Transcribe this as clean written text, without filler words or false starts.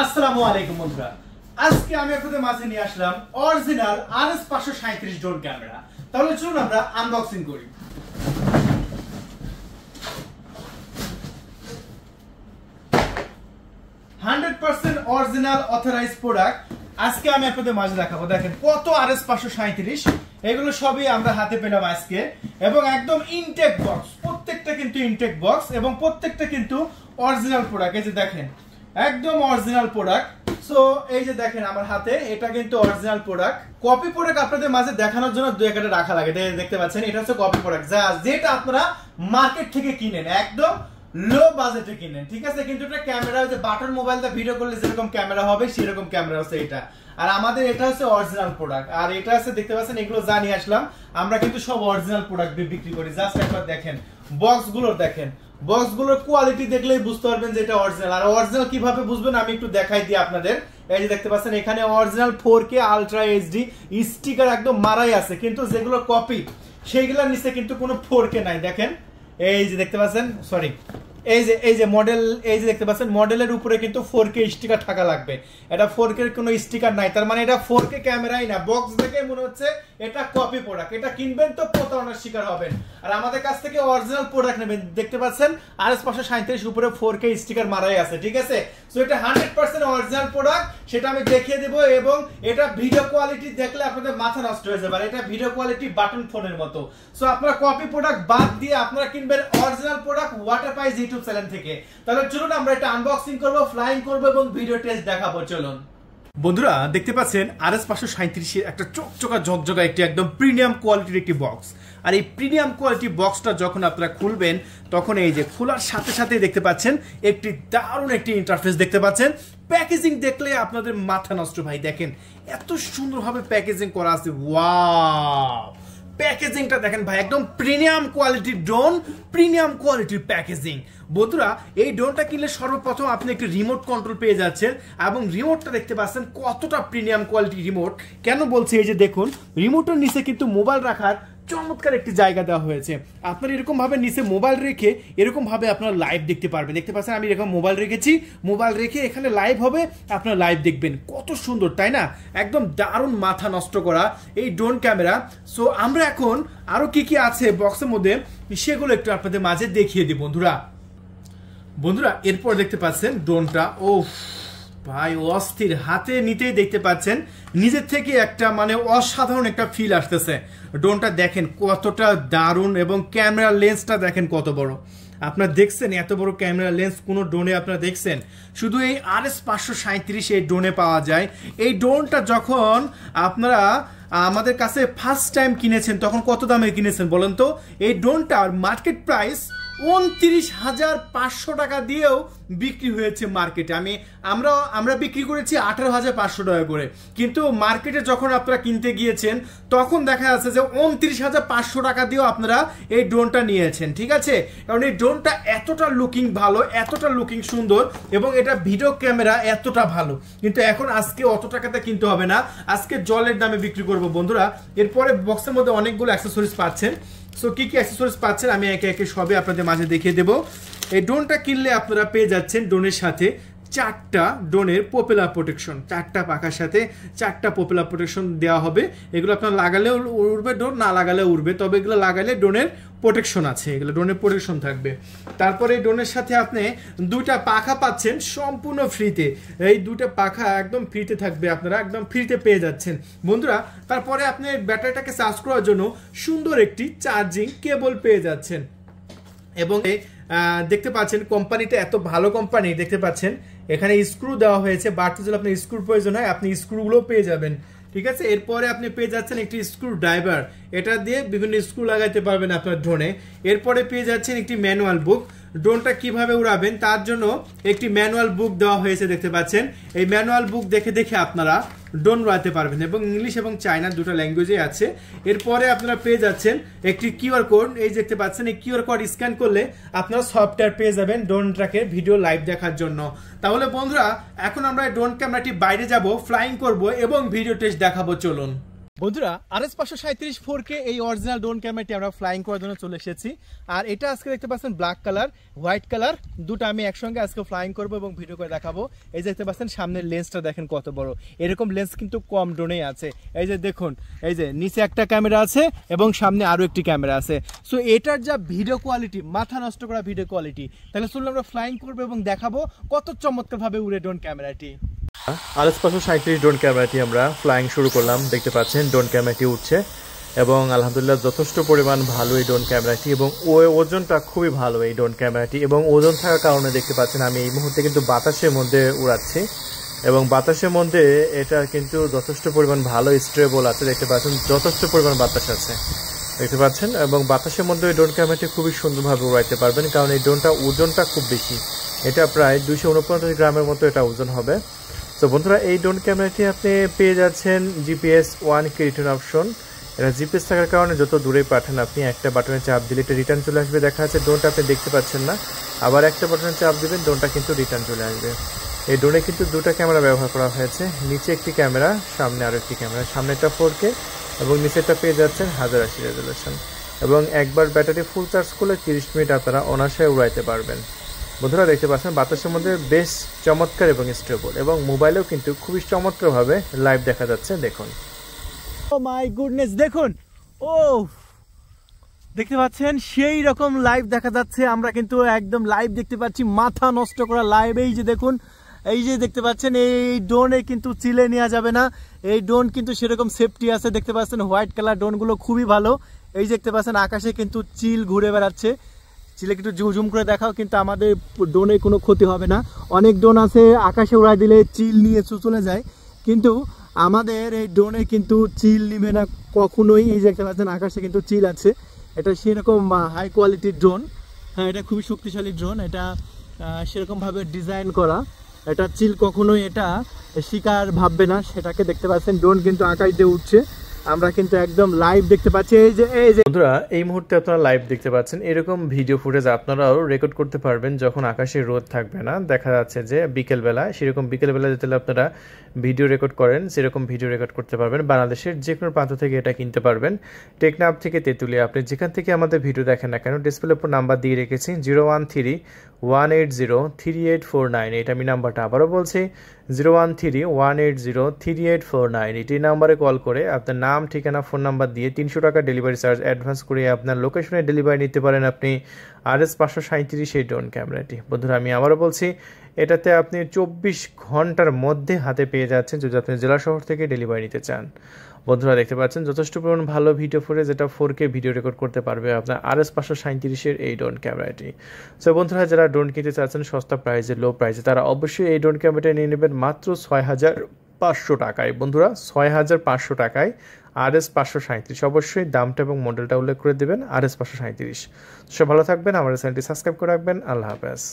আসসালামু আলাইকুম বন্ধুরা, আজকে আমি আপনাদের মাঝে নিয়ে আসলাম অরিজিনাল RS537 ড্রোন ক্যামেরা। তাহলে চলুন আমরা আনবক্সিং করি। অরিজিনাল অথরাইজ প্রোডাক্ট আজকে আমি আপনাদের মাঝে দেখাবো। দেখেন কত RS537, এগুলো সবই আমরা হাতে পেলাম আজকে, এবং একদম ইনটেক বক্স, প্রত্যেকটা কিন্তু ইনটেক বক্স এবং প্রত্যেকটা কিন্তু অরিজিনাল প্রোডাক্ট। এই যে দেখেন একদম অরিজিনাল প্রোডাক্ট। সো এই যে দেখেন আমার হাতে, এটা কিন্তু অরিজিনাল প্রোডাক্ট। কপি প্রোডাক্ট আপনাদের মাঝে দেখানোর জন্য দুই একটা রাখা লাগে, দেখতে পাচ্ছেন এটা হচ্ছে কপি প্রোডাক্ট, যেটা আপনারা মার্কেট থেকে কিনেন, একদম লো বাজেটে কিনেন, ঠিক আছে। কিন্তু এটা ক্যামেরা হচ্ছে বাটন মোবাইল দিয়ে ভিডিও করলে যেরকম ক্যামেরা হবে সেরকম ক্যামেরা হচ্ছে এটা। আর আমাদের এটা হচ্ছে অরিজিনাল প্রোডাক্ট, আর এটা হচ্ছে দেখতে পাচ্ছেন এগুলো জানিয়ে আসলাম, আমরা কিন্তু সব অরিজিনাল প্রোডাক্ট বিক্রি করি। জাস্ট একবার দেখেন বক্সগুলো, দেখেন বক্সগুলোর কোয়ালিটি দেখলেই বুঝতে পারবেন যে এটা অরিজিনাল। আর অরিজিনাল কিভাবে বুঝবেন আমি একটু দেখাই দিই আপনাদের। এই যে দেখতে পাচ্ছেন এখানে original 4K ultra HD sticker একদম মারাই আছে, কিন্তু যেগুলো কপি সেইগুলোর নিচে কিন্তু কোনো 4K নাই। দেখেন এই যে দেখতে পাচ্ছেন, সরি এই যে মডেল, এই যে দেখতে পাচ্ছেন মডেলের উপরে কিন্তু 4K স্টিকার থাকা লাগবে। এটা 4K এর কোনো স্টিকার নাই, তার মানে এটা 4K ক্যামেরাই না। বক্স দেখে মনে হচ্ছে এটা কপি প্রোডাক্ট, এটা কিনবেন তো প্রতারণার শিকার হবেন। আর আমাদের কাছ থেকে অরিজিনাল প্রোডাক্ট নেবেন। দেখতে পাচ্ছেন RS537 উপরে 4K স্টিকার মারাই আছে, ঠিক আছে। সো এটা 100% অরিজিনাল প্রোডাক্ট, সেটা আমি দেখিয়ে দেব। এবং এটা ভিডিও কোয়ালিটি দেখলে আপনাদের মাথা নষ্ট হয়ে যাবে। এটা ভিডিও কোয়ালিটি বাটন ফোনের মতো। সো আপনারা কপি প্রোডাক্ট বাদ দিয়ে আপনারা কিনবেন অরিজিনাল প্রোডাক্ট ওয়াটারপ্রাইজ ইউটিউব চ্যানেল থেকে। তাহলে চলুন আমরা এটা আনবক্সিং করব, ফ্লাইং করব এবং ভিডিও টেস্ট দেখাবো। চলুন বন্ধুরা, দেখতে পাচ্ছেন RS537 এর একটা চকচকা ঝকঝকা একটি একদম প্রিমিয়াম কোয়ালিটির একটি বক্স। আর এই প্রিমিয়াম কোয়ালিটি বক্সটা যখন আপনারা খুলবেন, তখন এই যে খোলার সাথে সাথে দেখতে পাচ্ছেন একটি দারুণ একটি ইন্টারফেস দেখতে পাচ্ছেন। প্যাকেজিং দেখলে আপনাদের মাথা নষ্ট ভাই, দেখেন এত সুন্দরভাবে প্যাকেজিং করা আছে। ওয়াও, প্যাকেজিংটা দেখেন ভাই, একদম প্রিমিয়াম কোয়ালিটির ড্রোন, প্রিমিয়াম কোয়ালিটির প্যাকেজিং। বন্ধুরা, এই ড্রোনটা কিনলে সর্বপ্রথম আপনি একটি রিমোট কন্ট্রোল পেয়ে যাচ্ছেন, এবং রিমোটটা দেখতে পাচ্ছেন কতটা প্রিমিয়াম কোয়ালিটির রিমোট। কেন বলছি, এই যে দেখুন রিমোটের নিচে কিন্তু মোবাইল রাখার চমৎকার একটি জায়গা দেওয়া হয়েছে। আপনার এরকম ভাবে নিচে মোবাইল রেখে এরকম ভাবে আপনারা লাইভ দেখতে পারবেন। দেখতে পাচ্ছেন আমি এরকম মোবাইল রেখেছি, মোবাইল রেখে এখানে লাইভ হবে, আপনারা লাইভ দেখবেন। কত সুন্দর তাই না? একদম দারুণ মাথা নষ্ট করা এই ড্রোন ক্যামেরা। সো আমরা এখন আরো কি কি আছে বক্সের মধ্যে সেগুলো একটু আপনাদের মাঝে দেখিয়ে দিই বন্ধুরা। এরপর দেখতে পাচ্ছেন ড্রোনটা, ও ভাই অস্থির, হাতে নিতেই দেখতে পাচ্ছেন নিজের থেকে একটা মানে অসাধারণ একটা ফিল আসতেছে। ড্রোনটা দেখেন কতটা দারুণ, এবং ক্যামেরা লেন্সটা দেখেন কত বড়। আপনারা দেখছেন এত বড় ক্যামেরা লেন্স কোনো ড্রোনে আপনারা দেখছেন? শুধু এই RS537 এই ড্রোনে পাওয়া যায়। এই ড্রোনটা যখন আপনারা আমাদের কাছে ফার্স্ট টাইম কিনেছেন, তখন কত দামে কিনেছেন বলেন তো? এই ড্রোনটার মার্কেট প্রাইস 29,500 টাকা দিয়েও বিক্রি হয়েছে মার্কেটে। আমরা বিক্রি করেছি 18,500 টাকা করে, কিন্তু মার্কেটে যখন আপনারা কিনতে গিয়েছেন তখন দেখা যাচ্ছে যে 29,500 টাকা দিয়েও আপনারা এই ড্রোনটা নিয়েছেন, ঠিক আছে। কারণ এই ড্রোনটা এতটা লুকিং ভালো, এতটা লুকিং সুন্দর, এবং এটা ভিডিও ক্যামেরা এতটা ভালো। কিন্তু এখন আজকে অত টাকাতে কিনতে হবে না, আজকে জলের দামে বিক্রি করবো বন্ধুরা। এরপরে বক্সের মধ্যে অনেকগুলো অ্যাক্সেসরিজ পাচ্ছেন। সো কি কি অ্যাক্সেসরিজ পাচ্ছেন আমি একে একে সবই আপনাদের মাঝে দেখিয়ে দেবো। এই ড্রোনটা কিনলে আপনারা পেয়ে যাচ্ছেন ড্রোনের সাথে 4টা ড্রোনের পপুলার প্রোটেকশন, 4টা পাখার সাথে 4টা পপুলার প্রোটেকশন দেওয়া হবে। এগুলো আপনার লাগালেও উড়বে ড্রোন, না লাগালেও উড়বে, তবে এগুলো লাগালে ড্রোনের প্রোটেকশন আছে, এগুলো ড্রোনের প্রোটেকশন থাকবে। তারপরে এই ড্রোনের সাথে আপনি 2টা পাখা পাচ্ছেন সম্পূর্ণ ফ্রিতে। এই 2টা পাখা একদম ফ্রিতে থাকবে, আপনারা একদম ফ্রিতে পেয়ে যাচ্ছেন বন্ধুরা। তারপরে আপনি ব্যাটারিটাকে চার্জ করার জন্য সুন্দর একটি চার্জিং কেবল পেয়ে যাচ্ছেন। এবং দেখতে পাচ্ছেন কোম্পানিটা এত ভালো কোম্পানি, দেখতে পাচ্ছেন এখানে স্ক্রু দেওয়া হয়েছে, বাড়তি যদি আপনার স্ক্রুর প্রয়োজন হয় আপনি স্ক্রুগুলো পেয়ে যাবেন, ঠিক আছে। এরপরে আপনি পেয়ে যাচ্ছেন একটি স্ক্রু ড্রাইভার, এটা দিয়ে বিভিন্ন স্ক্রু লাগাইতে পারবেন আপনার ড্রোনে। এরপরে পেয়ে যাচ্ছেন একটি ম্যানুয়াল বুক, ড্রোনটা কিভাবে উড়াবেন তার জন্য একটি ম্যানুয়াল বুক দেওয়া হয়েছে, দেখতে পাচ্ছেন। এই ম্যানুয়াল বুক দেখে দেখে আপনারা ড্রোন উড়াতে পারবেন, এবং ইংলিশ এবং চায়না দুটো ল্যাঙ্গুয়েজে আছে। এরপরে আপনারা পেয়ে যাচ্ছেন একটি কিউআর কোড, এই দেখতে পাচ্ছেন এই কিউআর কোড স্ক্যান করলে আপনারা সফটওয়্যার পেয়ে যাবেন ড্রোনটাকে ভিডিও লাইভ দেখার জন্য। তাহলে বন্ধুরা এখন আমরা ড্রোন ক্যামেরাটি বাইরে যাব, ফ্লাইং করব এবং ভিডিও টেস্ট দেখাবো। চলুন। বন্ধুরা RS 537 4K এই অরিজিনাল ড্রোন ক্যামেরাটি আমরা ফ্লাইং করার জন্য চলে এসেছি। আর এটা আজকে দেখতে পাচ্ছেন ব্ল্যাক কালার, হোয়াইট কালার, দুটো আমি একসঙ্গে আজকে ফ্লাইং করব এবং ভিডিও করে দেখাবো। এই যে দেখতে পাচ্ছেন সামনের লেন্সটা দেখেন কত বড়, এরকম লেন্স কিন্তু কম ড্রোনেই আছে। এই যে দেখুন, এই যে নিচে একটা ক্যামেরা আছে এবং সামনে আরো একটি ক্যামেরা আছে। সো এটার যা ভিডিও কোয়ালিটি, মাথা নষ্ট করা ভিডিও কোয়ালিটি। তাহলে চলুন আমরা ফ্লাইং করবো এবং দেখাবো কত চমৎকার ভাবে উড়ে ড্রোন ক্যামেরাটি। RS 537 ড্রোন ক্যামেরাটি আমরা ফ্লাইং শুরু করলাম। দেখতে পাচ্ছেন ড্রোন ক্যামেরাটি উঠছে এবং আলহামদুলিল্লাহ যথেষ্ট পরিমাণ ভালো এই ড্রোন ক্যামেরাটি এবং ওজনটা খুবই ভালো এই ড্রোন ক্যামেরাটি। এবং ওজন থাকার কারণে দেখতে পাচ্ছেন আমি এই মুহূর্তে কিন্তু বাতাসের মধ্যে উড়াচ্ছি এবং বাতাসের মধ্যে এটা কিন্তু যথেষ্ট পরিমাণ ভালো স্টেবল আছে। দেখতে পাচ্ছেন যথেষ্ট পরিমাণ বাতাস আছে, দেখতে পাচ্ছেন। এবং বাতাসের মধ্যে এই ড্রোন ক্যামেরাটি খুবই সুন্দরভাবে উড়াইতে পারবেন, কারণ এই ড্রোনটা ওজনটা খুব বেশি। এটা প্রায় 249 গ্রামের মতো এটা ওজন হবে। তো বন্ধুরা এই ড্রোন ক্যামেরাটি আপনি পেয়ে যাচ্ছেন GPS 1K রিটার্ন অপশন। এটা GPS থাকার কারণে যত দূরে পাঠান আপনি একটা বাটনে চাপ দিলে এটা রিটার্ন চলে আসবে। দেখা যাচ্ছে ড্রোনটা আপনি দেখতে পাচ্ছেন না, আবার একটা বাটনে চাপ দিবেন ড্রোনটা কিন্তু রিটার্ন চলে আসবে। এই ড্রোনে কিন্তু দুটো ক্যামেরা ব্যবহার করা হয়েছে, নিচে একটি ক্যামেরা, সামনে আরও একটি ক্যামেরা। সামনেটা 4K এবং নিচেরটা পেয়ে যাচ্ছেন 1080 রেজলিউশন। এবং একবার ব্যাটারি ফুল চার্জ করলে 30 মিনিট আপনারা অনায়াসে উড়াইতে পারবেন। বন্ধুরা দেখতে পাচ্ছেন বাতাসের মধ্যে বেশ চমৎকার এবং স্টেবল, এবং মোবাইলেও কিন্তু খুবই চমৎকারভাবে লাইভ দেখা যাচ্ছে। দেখুন, ও মাই গুডনেস, দেখুন, ও দেখতে পাচ্ছেন সেই রকম লাইভ দেখা যাচ্ছে। আমরা কিন্তু একদম লাইভ দেখতে পাচ্ছি, মাথা নষ্ট করা লাইভ। এই যে দেখুন, এই যে দেখতে পাচ্ছেন এই ড্রোনে কিন্তু চিলে নেওয়া যাবে না, এই ড্রোন কিন্তু সেরকম সেফটি আছে। দেখতে পাচ্ছেন হোয়াইট কালার ড্রোনগুলো খুবই ভালো। এই যে দেখতে পাচ্ছেন আকাশে কিন্তু চিল ঘুরে বেড়াচ্ছে, চিলে একটু জুম করে দেখাও, কিন্তু আমাদের ড্রোনে কোনো ক্ষতি হবে না। অনেক ড্রোন আছে আকাশে উড়াই দিলে চিল নিয়ে চলে যায়, কিন্তু আমাদের এই ড্রোনে কিন্তু চিল নিবে না কখনোই। এই যে দেখতে পাচ্ছেন আকাশে কিন্তু চিল আছে, এটা সেরকম হাই কোয়ালিটির ড্রোন। হ্যাঁ, এটা খুবই শক্তিশালী ড্রোন, এটা সেরকমভাবে ডিজাইন করা, এটা চিল কখনোই এটা শিকার ভাববে না সেটাকে। দেখতে পাচ্ছেন ড্রোন কিন্তু আকাশ দিয়ে উঠছে, আমরা কিন্তু একদম লাইভ দেখতে পাচ্ছি। এই যে বন্ধুরা এই মুহূর্তে আপনারা লাইভ দেখতে পাচ্ছেন। এরকম ভিডিও ফুটেজ আপনারাও রেকর্ড করতে পারবেন যখন আকাশে রোদ থাকবে না। দেখা যাচ্ছে যে বিকেলবেলা, সেরকম বিকেলবেলা যেতে আপনারা ভিডিও রেকর্ড করেন, সেরকম ভিডিও রেকর্ড করতে পারবেন। বাংলাদেশের যে কোনো প্রান্ত থেকে এটা কিনতে পারবেন, টেকনাফ থেকে তেঁতুলিয়া। আপনি যেখান থেকে আমাদের ভিডিও দেখেন না কেন, ডিসপ্লের উপর নাম্বার দিয়ে রেখেছি 013-180-3849। এটা আমি নাম্বারটা আবারও বলছি, 013-180-3849। এটি নাম্বারে কল করে আপনার নাম, ঠিকানা, ফোন নাম্বার দিয়ে 300 টাকা ডেলিভারি চার্জ অ্যাডভান্স করে আপনার লোকেশনে ডেলিভারি নিতে পারেন আপনি RS 537 এই ড্রোন ক্যামেরাটি। বন্ধুরা আমি আবারও বলছি, এটাতে আপনি 24 ঘন্টার মধ্যে হাতে পেয়ে যাচ্ছেন যদি আপনি জেলা শহর থেকে ডেলিভারি নিতে চান। বন্ধুরা দেখতে পাচ্ছেন যথেষ্ট পরিমাণ ভালো ভিডিও ফুটেজ, যেটা 4K ভিডিও রেকর্ড করতে পারবে আপনার RS 537 এই ড্রোন ক্যামেরাটি। সো বন্ধুরা যারা ড্রোন কিনতে চাচ্ছেন সস্তা প্রাইসে, লো প্রাইসে, তারা অবশ্যই এই ড্রোন ক্যামেরাটা নিয়ে নেবেন মাত্র 6500 টাকায়। বন্ধুরা 6500 টাকায় RS 537। অবশ্যই দামটা এবং মডেলটা উল্লেখ করে দেবেন RS 537। সব ভালো থাকবেন, আমাদের চ্যানেলটি সাবস্ক্রাইব করে রাখবেন। আল্লাহ হাফেজ।